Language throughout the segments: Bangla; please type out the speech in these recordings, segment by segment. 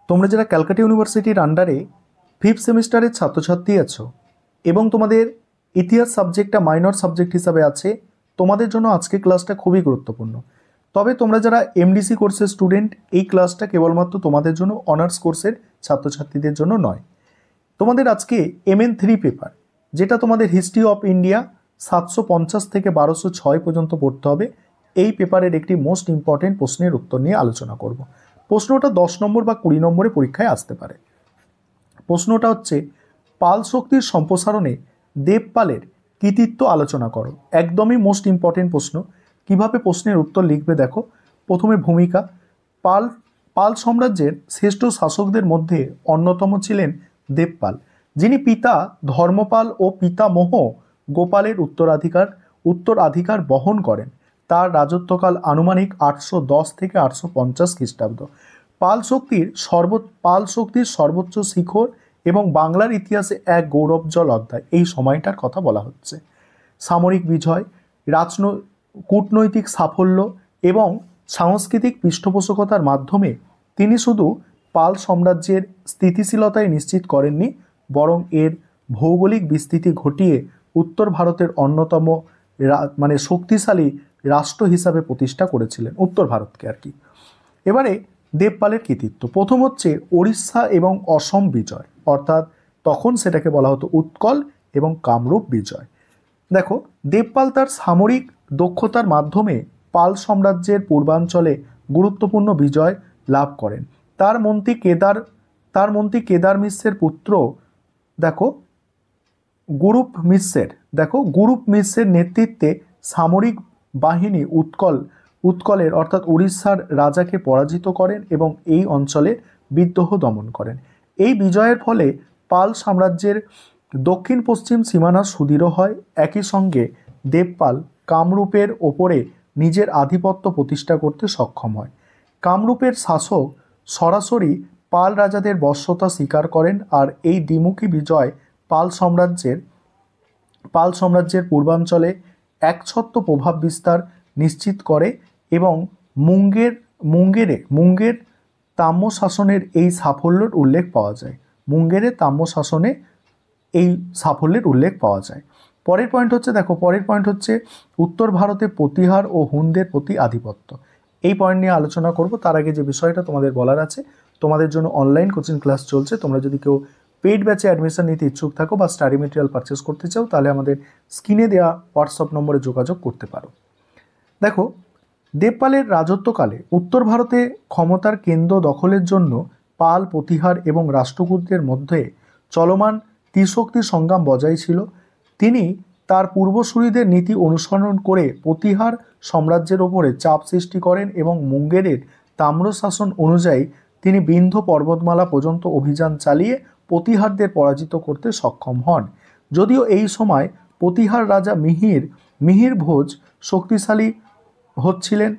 তোমরা যারা ক্যালকাটা ইউনিভার্সিটির আন্ডারে 5th সেমিস্টারের ছাত্রছাত্রী আছো এবং তোমাদের ইতিহাস সাবজেক্টটা মাইনর সাবজেক্ট হিসাবে আছে, তোমাদের জন্য আজকে ক্লাসটা খুবই গুরুত্বপূর্ণ। তবে তোমরা যারা এমডিসি কোর্সের স্টুডেন্ট, এই ক্লাসটা কেবলমাত্র তোমাদের জন্য, অনার্স কোর্সের ছাত্রছাত্রীদের জন্য নয়। তোমাদের আজকে MN3 পেপার, যেটা তোমাদের হিস্ট্রি অফ ইন্ডিয়া 750 থেকে 1206 পর্যন্ত পড়তে হবে, এই পেপারের একটি মোস্ট ইম্পর্টেন্ট প্রশ্নের উত্তর নিয়ে আলোচনা করব। প্রশ্নটা 10 নম্বর বা 20 নম্বরে পরীক্ষায় আসতে পারে। প্রশ্নটা হচ্ছে, পাল শক্তির সম্প্রসারণে দেবপালের কৃতিত্ব আলোচনা করো। একদমই মোস্ট ইম্পর্টেন্ট প্রশ্ন। কিভাবে প্রশ্নের উত্তর লিখবে দেখো। প্রথমে ভূমিকা। পাল সাম্রাজ্যের শ্রেষ্ঠ শাসকদের মধ্যে অন্যতম ছিলেন দেবপাল, যিনি পিতা ধর্মপাল ও পিতামহ গোপালের উত্তরাধিকার বহন করেন। তার রাজত্বকাল আনুমানিক 810 থেকে 850 খ্রিস্টাব্দ। পাল শক্তির সর্বোচ্চ শিখর এবং বাংলার ইতিহাসে এক গৌরবজ্জ্বল অধ্যায়, এই সময়টার কথা বলা হচ্ছে। সামরিক বিজয়, কূটনৈতিক সাফল্য এবং সাংস্কৃতিক পৃষ্ঠপোষকতার মাধ্যমে তিনি শুধু পাল সাম্রাজ্যের স্থিতিশীলতাই নিশ্চিত করেননি, বরং এর ভৌগোলিক বিস্তৃতি ঘটিয়ে উত্তর ভারতের অন্যতম শক্তিশালী রাষ্ট্র হিসাবে প্রতিষ্ঠা করেছিলেন, উত্তর ভারতকে আর কি। এবারে দেবপালের কৃতিত্ব। প্রথম হচ্ছে ওড়িশা এবং অসম বিজয়, অর্থাৎ তখন সেটাকে বলা হতো উৎকল এবং কামরূপ বিজয়। দেখো, দেবপাল তার সামরিক দক্ষতার মাধ্যমে পাল সাম্রাজ্যের পূর্বাঞ্চলে গুরুত্বপূর্ণ বিজয় লাভ করেন। তার মন্ত্রী কেদার মিশ্রের পুত্র গুরুপ মিশ্রের নেতৃত্বে সামরিক বাহিনী উৎকলের অর্থাৎ উড়িষ্যার রাজাকে পরাজিত করেন এবং এই অঞ্চলের বিদ্রোহ দমন করেন। এই বিজয়ের ফলে পাল সাম্রাজ্যের দক্ষিণ পশ্চিম সীমানা সুদৃঢ় হয়। একই সঙ্গে দেবপাল কামরূপের ওপরে নিজের আধিপত্য প্রতিষ্ঠা করতে সক্ষম হয়। কামরূপের শাসক সরাসরি পাল রাজাদের বশ্যতা স্বীকার করেন, আর এই দ্বিমুখী বিজয় পাল সাম্রাজ্যের পূর্বাঞ্চলে একছত্র প্রভাব বিস্তার নিশ্চিত করে এবং মুঙ্গের তাম্র শাসনের এই সাফল্যের উল্লেখ পাওয়া যায়। পরের পয়েন্ট হচ্ছে উত্তর ভারতে প্রতিহার ও হুনদের প্রতি আধিপত্য। এই পয়েন্ট নিয়ে আলোচনা করব। তার আগে যে বিষয়টা তোমাদের বলার আছে, তোমাদের জন্য অনলাইন কোচিং ক্লাস চলছে। তোমরা যদি কেউ পেইড ব্যাচে অ্যাডমিশন নিতে ইচ্ছুক থাকো বা স্টাডি মেটেরিয়াল পারচেস করতে চাও, তাহলে আমাদের স্ক্রিনে দেওয়া হোয়াটসঅ্যাপ নম্বরে যোগাযোগ করতে পারো। দেখো, দেবপালের রাজত্বকালে উত্তর ভারতে ক্ষমতার কেন্দ্র দখলের জন্য পাল, প্রতিহার এবং রাষ্ট্রকূটদের মধ্যে চলমান ত্রিশক্তি সংগ্রাম বজায় ছিল। তিনি তার পূর্বসূরীদের নীতি অনুসরণ করে প্রতিহার সাম্রাজ্যের ওপরে চাপ সৃষ্টি করেন এবং মুঙ্গেরের তাম্রশাসন অনুযায়ী তিনি বিন্ধ্য পর্বতমালা পর্যন্ত অভিযান চালিয়ে প্রতিহারদের পরাজিত করতে সক্ষম হন। যদিও এই সময় প্রতিহার রাজা মিহির ভোজ শক্তিশালী হচ্ছিলেন,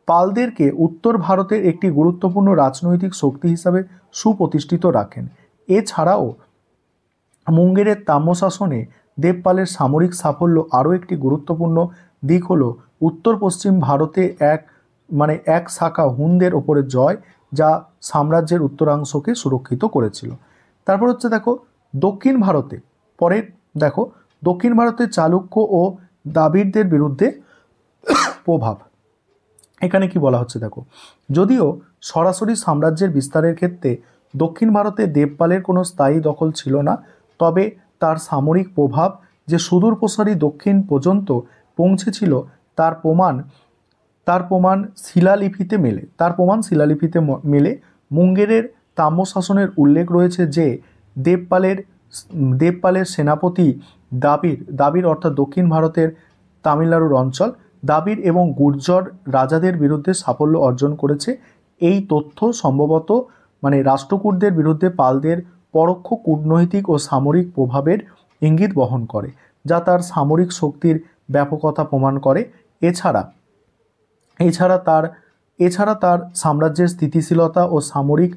পালদেরকে উত্তর ভারতের একটি গুরুত্বপূর্ণ রাজনৈতিক শক্তি হিসাবে সুপ্রতিষ্ঠিত রাখেন। এছাড়াও মুঙ্গেরের তাম্রশাসনে দেবপালের সামরিক সাফল্য আরও একটি গুরুত্বপূর্ণ দিক হল উত্তর পশ্চিম ভারতে এক শাখা হুনদের ওপরে জয়, যা সাম্রাজ্যের উত্তরাংশকে সুরক্ষিত করেছিল। তারপর হচ্ছে দক্ষিণ ভারতে চালুক্য ও দ্রাবিড়দের বিরুদ্ধে প্রভাব। এখানে কি বলা হচ্ছে দেখো, যদিও সরাসরি সাম্রাজ্যের বিস্তারের ক্ষেত্রে দক্ষিণ ভারতে দেবপালের কোনো স্থায়ী দখল ছিল না, তবে তার সামরিক প্রভাব যে সুদূর প্রসারী দক্ষিণ পর্যন্ত পৌঁছেছিল তার প্রমাণ শিলালিপিতে মেলে। মুঙ্গেরের তাম্রশাসনের উল্লেখ রয়েছে যে দেবপালের সেনাপতি দাবির অর্থাৎ দক্ষিণ ভারতের তামিলনাড়ুর অঞ্চল, দাবির এবং গুর্জর রাজাদের বিরুদ্ধে সাফল্য অর্জন করেছে। এই তথ্য সম্ভবত রাষ্ট্রকূটদের বিরুদ্ধে পালদের পরোক্ষ কূটনৈতিক ও সামরিক প্রভাবের ইঙ্গিত বহন করে, যা তার সামরিক শক্তির ব্যাপকতা প্রমাণ করে। এছাড়া তার সাম্রাজ্যের স্থিতিশীলতা ও সামরিক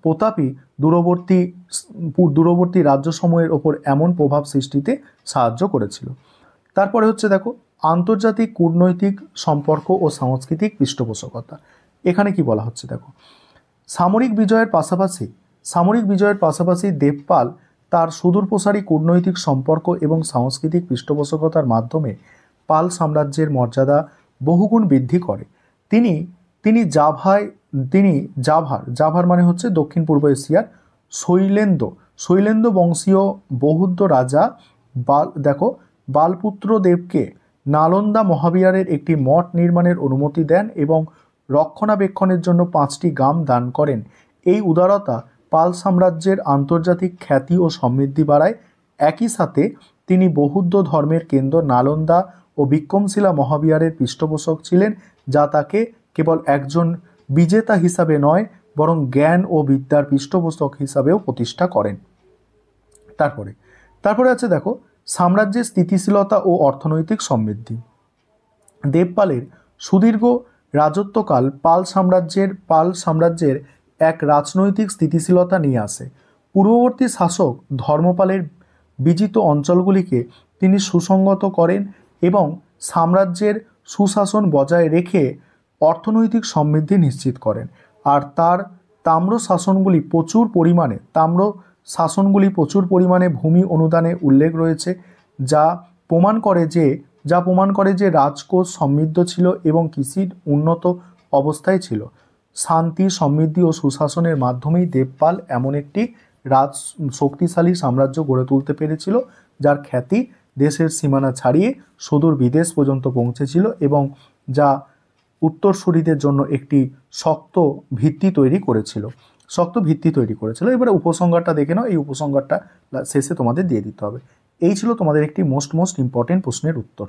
প্রতাপই দূরবর্তী রাজ্যসমূহের ওপর এমন প্রভাব সৃষ্টিতে সাহায্য করেছিল। তারপরে হচ্ছে আন্তর্জাতিক কূটনৈতিক সম্পর্ক ও সাংস্কৃতিক পৃষ্ঠপোষকতা। এখানে কি বলা হচ্ছে দেখো, সামরিক বিজয়ের পাশাপাশি দেবপাল তার সুদূরপ্রসারী কূটনৈতিক সম্পর্ক এবং সাংস্কৃতিক পৃষ্ঠপোষকতার মাধ্যমে পাল সাম্রাজ্যের মর্যাদা বহুগুণ বৃদ্ধি করে। তিনি জাভার মানে হচ্ছে দক্ষিণ পূর্ব এশিয়ার শৈলেন্দ্র বংশীয় বৌদ্ধ রাজা বালপুত্র দেবকে নালন্দা মহাবিহারের একটি মঠ নির্মাণের অনুমতি দেন এবং রক্ষণাবেক্ষণের জন্য 5টি গ্রাম দান করেন। এই উদারতা পাল সাম্রাজ্যের আন্তর্জাতিক খ্যাতি ও সমৃদ্ধি বাড়ায়। একই সাথে তিনি বৌদ্ধ ধর্মের কেন্দ্র নালন্দা ও বিক্রমশিলা মহাবিহারের পৃষ্ঠপোষক ছিলেন, যা তাকে কেবল একজন বিজেতা হিসাবে নয় বরং জ্ঞান ও বিদ্যার পৃষ্ঠপোষক হিসাবেও প্রতিষ্ঠা করেন। তারপরে আছে দেখো সাম্রাজ্যের স্থিতিশীলতা ও অর্থনৈতিক সমৃদ্ধি। দেবপালের সুদীর্ঘ রাজত্বকাল পাল সাম্রাজ্যের এক রাজনৈতিক স্থিতিশীলতা নিয়ে আসে। পূর্ববর্তী শাসক ধর্মপালের বিজিত অঞ্চলগুলিকে তিনি সুসংগত করেন এবং সাম্রাজ্যের সুশাসন বজায় রেখে অর্থনৈতিক সমৃদ্ধি নিশ্চিত করেন। আর তার তাম্র শাসনগুলি প্রচুর পরিমাণে ভূমি অনুদানে উল্লেখ রয়েছে, যা প্রমাণ করে যে রাজকোষ সমৃদ্ধ ছিল এবং কৃষির উন্নত অবস্থায় ছিল। শান্তি, সমৃদ্ধি ও সুশাসনের মাধ্যমেই দেবপাল এমন একটি শক্তিশালী সাম্রাজ্য গড়ে তুলতে পেরেছিল, যার খ্যাতি দেশের সীমানা ছাড়িয়ে সুদূর বিদেশ পর্যন্ত পৌঁছেছিল এবং যা উত্তরসূরিদের জন্য একটি শক্ত ভিত্তি তৈরি করেছিল। এবারে উপসংহারটা দেখে নাও। এই উপসংহারটা শেষে তোমাদের দিয়ে দিতে হবে। এই ছিল তোমাদের একটি মোস্ট ইম্পর্টেন্ট প্রশ্নের উত্তর।